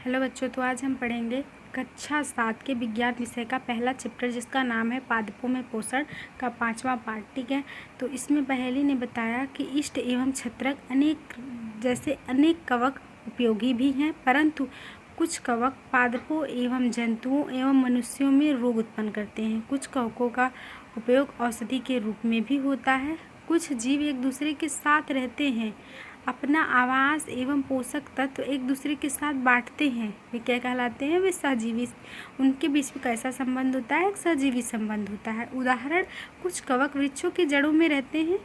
Hello बच्चों, तो आज हम पढ़ेंगे कक्षा 7 के विज्ञान विषय का पहला चैप्टर जिसका नाम है पादपों में पोषण का 5वां पार्ट। ठीक है, तो इसमें पहेली ने बताया कि इष्ट एवं छत्रक अनेक कवक उपयोगी भी हैं, परंतु कुछ कवक पादपों एवं जंतुओं एवं मनुष्यों में रोग उत्पन्न करते हैं। कुछ कवकों का उपयोग औषधि के रूप में भी होता है। कुछ जीव एक दूसरे के साथ रहते हैं, अपना आवास एवं पोषक तत्व एक दूसरे के साथ बांटते हैं। वे क्या कहलाते हैं? वे सहजीवी। उनके बीच में कैसा संबंध होता है? एक सहजीवी संबंध होता है। उदाहरण, कुछ कवक वृक्षों की जड़ों में रहते हैं।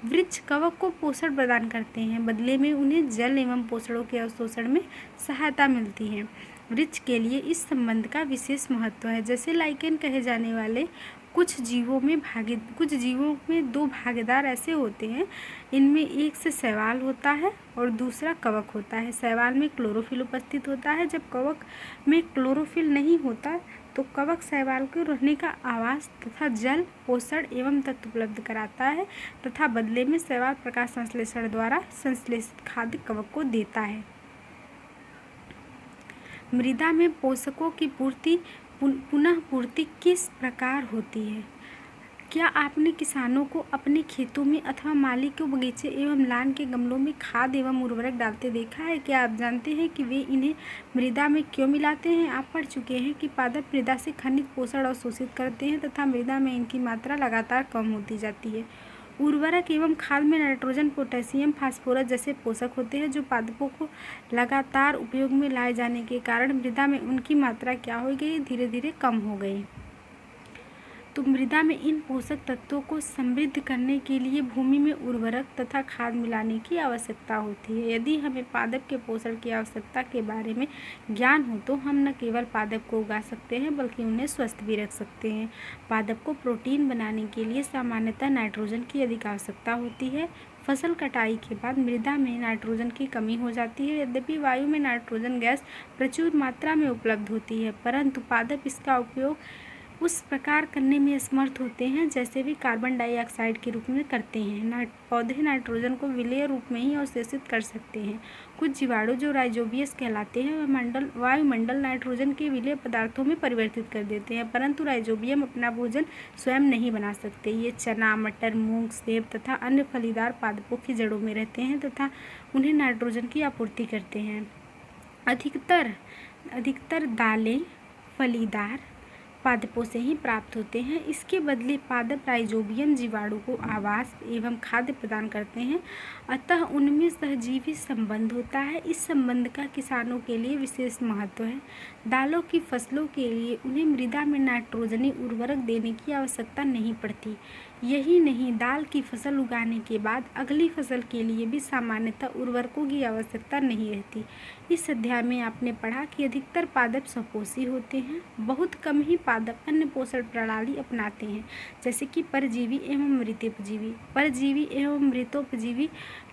वृक्ष कवक को पोषण प्रदान करते हैं, बदले में उन्हें जल एवं पोषणों के अवशोषण में सहायता मिलती है। वृक्ष के लिए इस संबंध का विशेष महत्व है। जैसे लाइकेन कहे जाने वाले कुछ जीवों में दो भागीदार ऐसे होते हैं। इनमें एक से शैवाल होता है और दूसरा कवक होता है। शैवाल में क्लोरोफिल उपस्थित होता है। जब कवक में क्लोरोफिल नहीं होता तो कवक शैवाल को रहने का आवास तथा जल, पोषण एवं तत्व उपलब्ध कराता है तथा बदले में शैवाल प्रकाश संश्लेषण द्वारा संश्लेषित खाद्य कवक को देता है। मृदा में पोषकों की पुनः पूर्ति किस प्रकार होती है? क्या आपने किसानों को अपने खेतों में अथवा माली के बगीचे एवं लान के गमलों में खाद एवं उर्वरक डालते देखा है? क्या आप जानते हैं कि वे इन्हें मृदा में क्यों मिलाते हैं? आप पढ़ चुके हैं कि पादप मृदा से खनिज पोषण अवशोषित करते हैं तथा मृदा में इनकी मात्रा लगातार कम होती जाती है। उर्वरक एवं खाद में नाइट्रोजन, पोटेशियम, फास्फोरस जैसे पोषक होते हैं जो पादपों को लगातार उपयोग में लाए जाने के कारण मृदा में उनकी मात्रा क्या हो गई? धीरे धीरे कम हो गई। तो मृदा में इन पोषक तत्वों को समृद्ध करने के लिए भूमि में उर्वरक तथा खाद मिलाने की आवश्यकता होती है। यदि हमें पादप के पोषण की आवश्यकता के बारे में ज्ञान हो तो हम न केवल पादप को उगा सकते हैं बल्कि उन्हें स्वस्थ भी रख सकते हैं। पादप को प्रोटीन बनाने के लिए सामान्यतः नाइट्रोजन की अधिक आवश्यकता होती है। फसल कटाई के बाद मृदा में नाइट्रोजन की कमी हो जाती है। यद्यपि वायु में नाइट्रोजन गैस प्रचुर मात्रा में उपलब्ध होती है, परंतु पादप इसका उपयोग उस प्रकार करने में असमर्थ होते हैं जैसे वे कार्बन डाइऑक्साइड के रूप में करते हैं। पौधे नाइट्रोजन को विलेय रूप में ही अवशोषित कर सकते हैं। कुछ जीवाणु जो राइजोबियस कहलाते हैं वायुमंडल नाइट्रोजन के विलेय पदार्थों में परिवर्तित कर देते हैं, परंतु राइजोबियम अपना भोजन स्वयं नहीं बना सकते। ये चना, मटर, मूंग, सेब तथा अन्य फलीदार पादपों की जड़ों में रहते हैं तथा उन्हें नाइट्रोजन की आपूर्ति करते हैं। अधिकतर दालें फलीदार पादपों से ही प्राप्त होते हैं। इसके बदले पादप राइजोबियम जीवाणु को आवास एवं खाद्य प्रदान करते हैं, अतः उनमें सहजीवी संबंध होता है। इस संबंध का किसानों के लिए विशेष महत्व है। दालों की फसलों के लिए उन्हें मृदा में नाइट्रोजनी उर्वरक देने की आवश्यकता नहीं पड़ती। यही नहीं, दाल की फसल उगाने के बाद अगली फसल के लिए भी सामान्यतः उर्वरकों की आवश्यकता नहीं रहती। इस अध्याय में आपने पढ़ा कि अधिकतर पादप स्वपोषी होते हैं। बहुत कम ही पादप अन्य पोषण प्रणाली अपनाते हैं, जैसे कि परजीवी एवं मृतोपजीवी। परजीवी एवं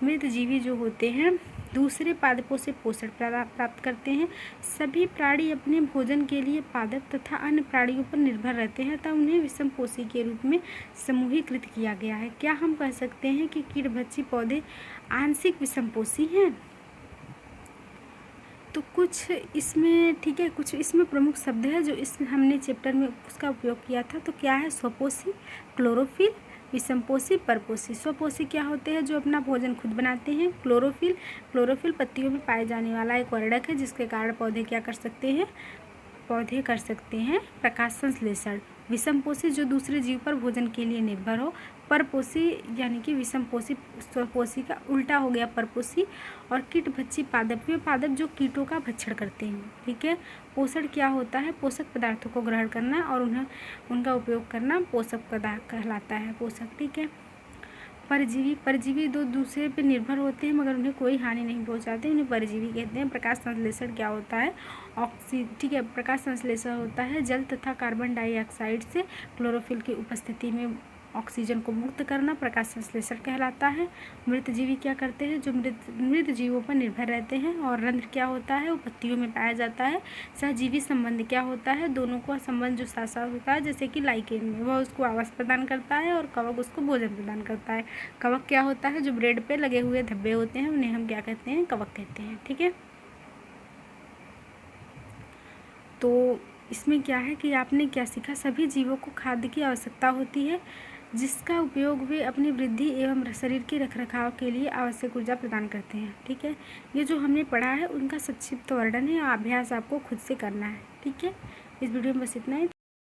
मृतजीवी जो होते हैं दूसरे पादपों से पोषण प्राप्त करते हैं। सभी प्राणी अपने भोजन के लिए पादप तथा अन्य प्राणियों पर निर्भर रहते हैं, तब उन्हें विषमपोषी के रूप में समूहीकृत किया गया है। क्या हम कह सकते हैं कि कीटभक्षी पौधे आंशिक विषमपोषी हैं? तो कुछ इसमें प्रमुख शब्द है जो हमने चैप्टर में उसका उपयोग किया था। तो क्या है? स्वपोषी, क्लोरोफिल, विषमपोषी, परपोषी। स्वपोषी क्या होते हैं? जो अपना भोजन खुद बनाते हैं। क्लोरोफिल पत्तियों में पाए जाने वाला एक वर्णक है जिसके कारण पौधे क्या कर सकते हैं? पौधे कर सकते हैं प्रकाश संश्लेषण। विषमपोषी जो दूसरे जीव पर भोजन के लिए निर्भर हो। परपोषी यानी कि विषमपोषी स्वपोषी का उल्टा हो गया परपोषी। और कीटभक्षी पादप वे पादप जो कीटों का भक्षण करते हैं। ठीक है, पोषण क्या होता है? पोषक पदार्थों को ग्रहण करना और उनका उपयोग करना पोषक पदार्थ कहलाता है। पोषक। ठीक है, परजीवी दो दूसरे पर निर्भर होते हैं मगर उन्हें कोई हानि नहीं पहुंचाते, उन्हें परजीवी कहते हैं। प्रकाश संश्लेषण क्या होता है? ठीक है, प्रकाश संश्लेषण होता है जल तथा कार्बन डाइऑक्साइड से क्लोरोफिल की उपस्थिति में ऑक्सीजन को मुक्त करना प्रकाश संश्लेषण कहलाता है। मृतजीवी क्या करते हैं? जो मृत जीवों पर निर्भर रहते हैं। और रंध्र क्या होता है? वो पत्तियों में पाया जाता है। सहजीवी संबंध क्या होता है? दोनों का संबंध जो साथ साथ होता है, जैसे कि लाइकेन में वह उसको आवास प्रदान करता है और कवक उसको भोजन प्रदान करता है। कवक क्या होता है? जो ब्रेड पे लगे हुए धब्बे होते हैं उन्हें हम क्या कहते हैं? कवक कहते हैं। ठीक है। तो इसमें क्या है कि आपने क्या सीखा, सभी जीवों को खाद्य की आवश्यकता होती है, जिसका उपयोग वे अपनी वृद्धि एवं शरीर के रखरखाव के लिए आवश्यक ऊर्जा प्रदान करते हैं। ठीक है, ये जो हमने पढ़ा है उनका संक्षिप्त वर्णन है, अभ्यास आपको खुद से करना है। ठीक है, इस वीडियो में बस इतना ही।